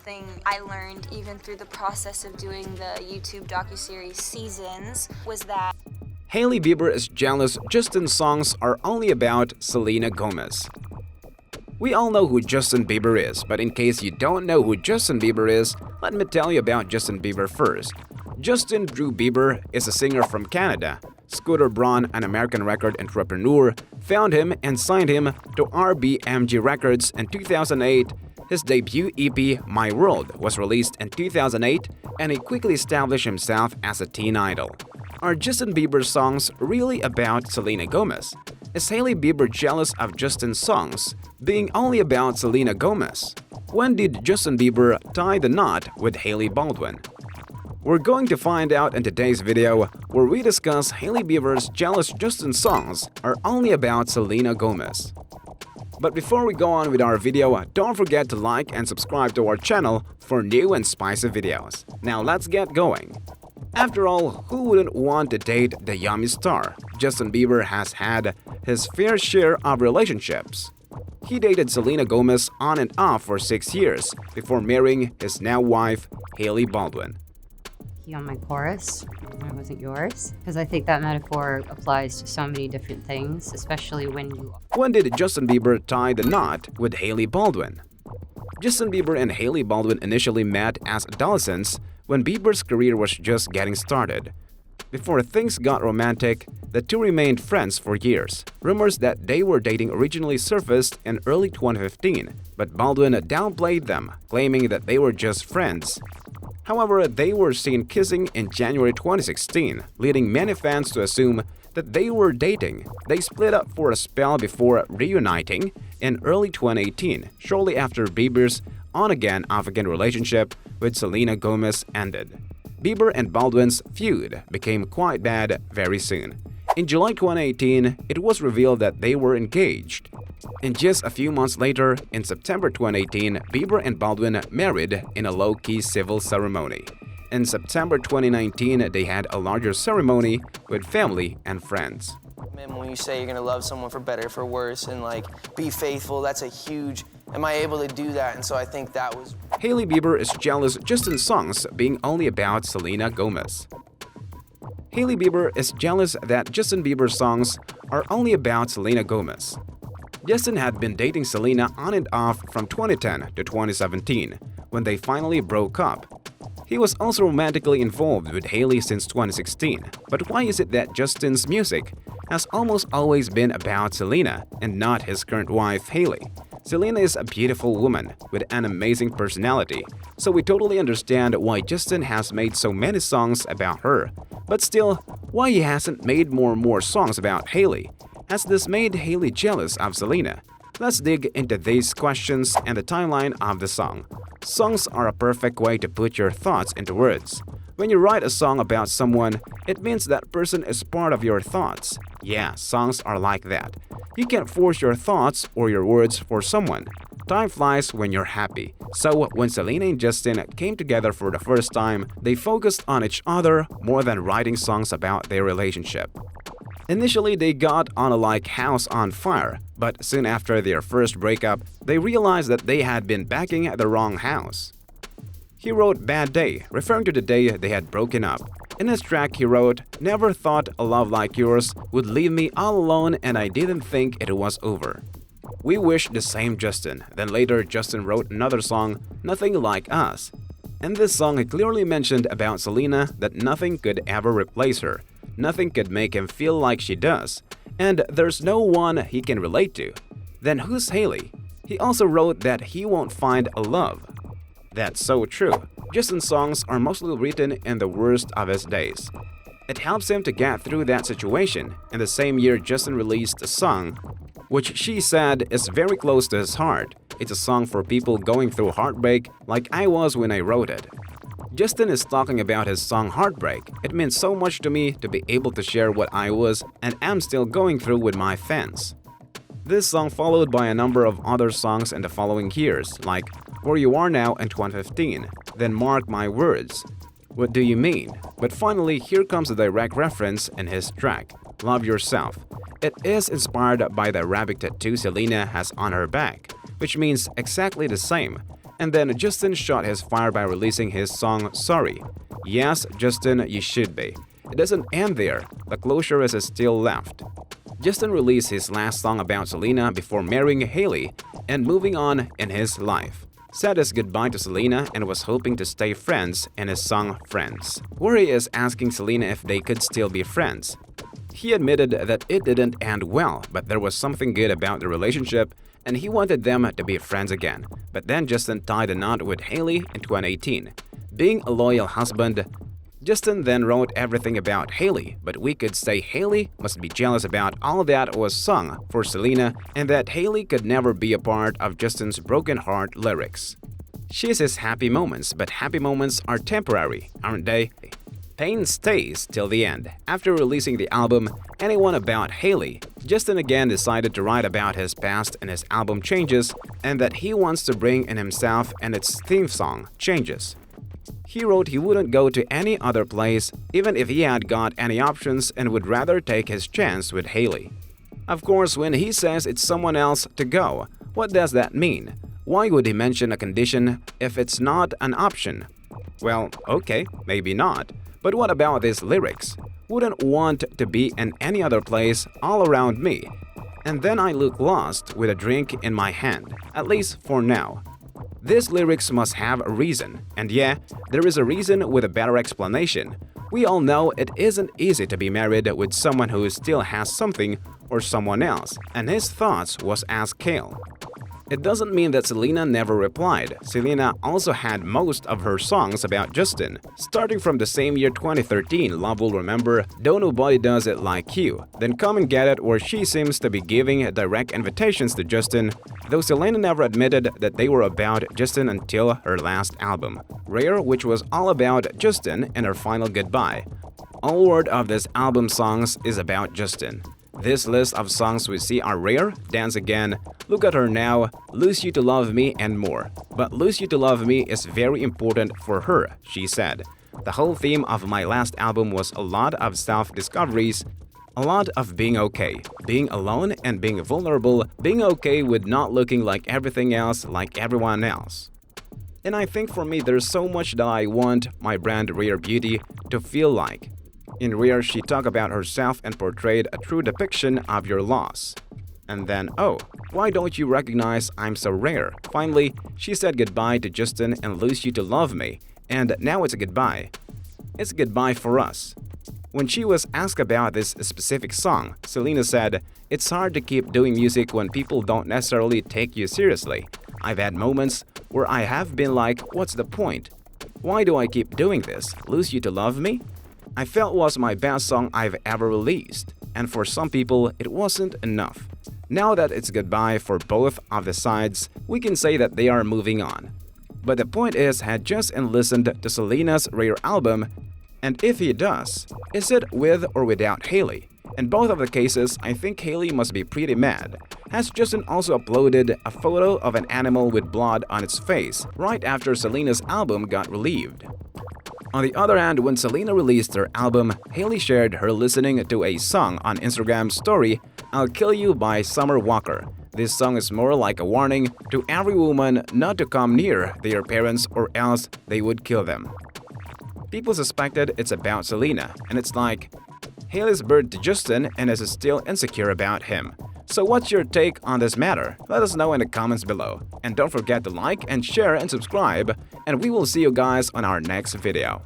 something I learned even through the process of doing the YouTube docuseries Seasons was that Hailey Bieber is jealous Justin's songs are only about Selena Gomez. We all know who Justin Bieber is, but in case you don't know who Justin Bieber is, let me tell you about Justin Bieber first. Justin Drew Bieber is a singer from Canada. Scooter Braun, an American record entrepreneur, found him and signed him to RBMG Records in 2008. His debut EP, My World, was released in 2008, and he quickly established himself as a teen idol. Are Justin Bieber's songs really about Selena Gomez? Is Hailey Bieber jealous of Justin's songs being only about Selena Gomez? When did Justin Bieber tie the knot with Hailey Baldwin? We're going to find out in today's video, where we discuss Hailey Bieber's jealous Justin songs are only about Selena Gomez. But before we go on with our video, don't forget to like and subscribe to our channel for new and spicy videos. Now let's get going. After all, who wouldn't want to date the yummy star? Justin Bieber has had his fair share of relationships. He dated Selena Gomez on and off for 6 years before marrying his now wife, Hailey Baldwin. On my chorus when it wasn't yours, because I think that metaphor applies to so many different things, especially when you... When did Justin Bieber tie the knot with Hailey Baldwin? Justin Bieber and Hailey Baldwin initially met as adolescents when Bieber's career was just getting started. Before things got romantic, the two remained friends for years. Rumors that they were dating originally surfaced in early 2015, but Baldwin downplayed them, claiming that they were just friends. However, they were seen kissing in January 2016, leading many fans to assume that they were dating. They split up for a spell before reuniting in early 2018, shortly after Bieber's on-again, off-again relationship with Selena Gomez ended. Bieber and Baldwin's feud became quite bad very soon. In July 2018, it was revealed that they were engaged. And just a few months later, in September 2018, Bieber and Baldwin married in a low-key civil ceremony. In September 2019, they had a larger ceremony with family and friends. When you say you're gonna love someone for better, for worse, and like be faithful, that's a huge, am I able to do that? And so I think that was... Hailey Bieber is jealous Justin's songs being only about Selena Gomez. Hailey Bieber is jealous that Justin Bieber's songs are only about Selena Gomez. Justin had been dating Selena on and off from 2010 to 2017, when they finally broke up. He was also romantically involved with Hailey since 2016. But why is it that Justin's music has almost always been about Selena and not his current wife, Hailey? Selena is a beautiful woman with an amazing personality, so we totally understand why Justin has made so many songs about her. But still, why he hasn't made more songs about Hailey? Has this made Hailey jealous of Selena? Let's dig into these questions and the timeline of the song. Songs are a perfect way to put your thoughts into words. When you write a song about someone, it means that person is part of your thoughts. Yeah, songs are like that. You can't force your thoughts or your words for someone. Time flies when you're happy. So when Selena and Justin came together for the first time, they focused on each other more than writing songs about their relationship. Initially, they got on like house on fire, but soon after their first breakup, they realized that they had been backing the wrong house. He wrote Bad Day, referring to the day they had broken up. In his track, he wrote, "Never thought a love like yours would leave me all alone, and I didn't think it was over." We wish the same, Justin. Then later, Justin wrote another song, Nothing Like Us. In this song, he clearly mentioned about Selena that nothing could ever replace her. Nothing could make him feel like she does. And there's no one he can relate to. Then who's Hailey? He also wrote that he won't find a love. That's so true. Justin's songs are mostly written in the worst of his days. It helps him to get through that situation. In the same year, Justin released a song which she said is very close to his heart. It's a song for people going through heartbreak like I was when I wrote it. Justin is talking about his song Heartbreak. It means so much to me to be able to share what I was and am still going through with my fans. This song followed by a number of other songs in the following years, like Where You Are Now in 2015, then Mark My Words, What Do You Mean? But finally, here comes a direct reference in his track, Love Yourself. It is inspired by the Arabic tattoo Selena has on her back, which means exactly the same. And then Justin shot his fire by releasing his song Sorry. Yes, Justin, you should be. It doesn't end there. The closure is still left. Justin released his last song about Selena before marrying Hailey and moving on in his life. Said his goodbye to Selena and was hoping to stay friends in his song Friends, where he is asking Selena if they could still be friends. He admitted that it didn't end well, but there was something good about the relationship and he wanted them to be friends again. But then Justin tied a knot with Hailey in 2018. Being a loyal husband, Justin then wrote everything about Hailey, but we could say Hailey must be jealous about all that was sung for Selena and that Hailey could never be a part of Justin's broken heart lyrics. She says happy moments, but happy moments are temporary, aren't they? Pain stays till the end. After releasing the album Anyone About Hailey, Justin again decided to write about his past in his album Changes and that he wants to bring in himself and its theme song, Changes. He wrote he wouldn't go to any other place even if he had got any options and would rather take his chance with Hailey. Of course, when he says it's someone else to go, what does that mean? Why would he mention a condition if it's not an option? Well, okay, maybe not. But what about these lyrics? Wouldn't want to be in any other place all around me. And then I look lost with a drink in my hand, at least for now. These lyrics must have a reason, and yeah, there is a reason with a better explanation. We all know it isn't easy to be married with someone who still has something or someone else, and his thoughts was ask Kale. It doesn't mean that Selena never replied. Selena also had most of her songs about Justin. Starting from the same year 2013, Love Will Remember, Don't Nobody Does It Like You, then Come and Get It, where she seems to be giving direct invitations to Justin, though Selena never admitted that they were about Justin until her last album, Rare, which was all about Justin and her final goodbye. All word of this album songs is about Justin. This list of songs we see are Rare, Dance Again, Look at Her Now, Lose You to Love Me, and more. But Lose You to Love Me is very important for her, she said. The whole theme of my last album was a lot of self-discoveries, a lot of being okay, being alone and being vulnerable, being okay with not looking like everything else like everyone else. And I think for me there's so much that I want my brand Rare Beauty to feel like. In Rare, she talked about herself and portrayed a true depiction of your loss. And then, oh, why don't you recognize I'm so rare? Finally, she said goodbye to Justin and Lose You to Love Me, and now it's a goodbye. It's a goodbye for us. When she was asked about this specific song, Selena said, "It's hard to keep doing music when people don't necessarily take you seriously. I've had moments where I have been like, what's the point? Why do I keep doing this? Lose You to Love Me? I felt was my best song I've ever released, and for some people it wasn't enough. Now that it's goodbye for both of the sides, we can say that they are moving on." But the point is, had Justin listened to Selena's Rare album, and if he does, is it with or without Hailey? In both of the cases, I think Hailey must be pretty mad. Has Justin also uploaded a photo of an animal with blood on its face right after Selena's album got released? On the other hand, when Selena released her album, Hailey shared her listening to a song on Instagram's story, I'll Kill You by Summer Walker. This song is more like a warning to every woman not to come near their parents or else they would kill them. People suspected it's about Selena, and it's like, Hailey's bird to Justin and is still insecure about him. So what's your take on this matter? Let us know in the comments below. And don't forget to like and share and subscribe, and we will see you guys on our next video.